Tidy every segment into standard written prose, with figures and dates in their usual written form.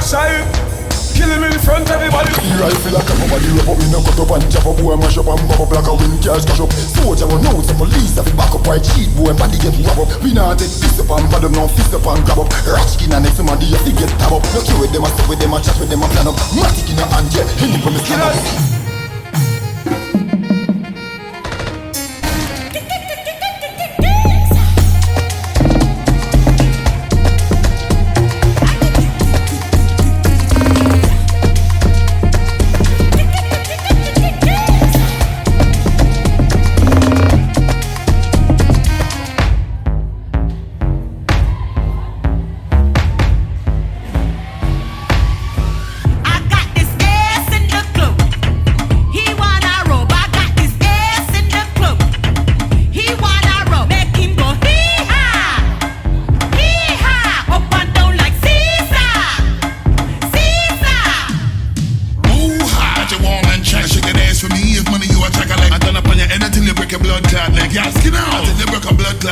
shy. Kill him in front of everybody. The rifle like a body rub up, me no cut up and chop up. Boy mash up and bop up like a wind cars cash up. Soldier run out, some police have it back up. White sheet boy body get wrap up. We not take fist up and bad them now fist up and grab up. Ratch skin and next somebody have to get tab up. No care with them, I stop with them, I chat with them, I plan up. Matic in a hand, yeah, any from me stand up.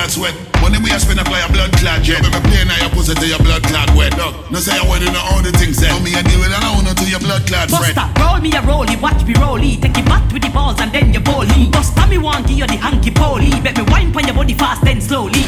Sweat. Money we a spend up like a blood clot jet. Every plane now your pussy to your blood clot wet. Look, no say I want to know all the things said. Me I deal with an owner to your blood clot friend. Buster, roll me a rollie, watch me rollie. Take it back with the balls and then you bowlie. Buster, me want give you the hanky poly. Bet me wine pon your body fast then slowly.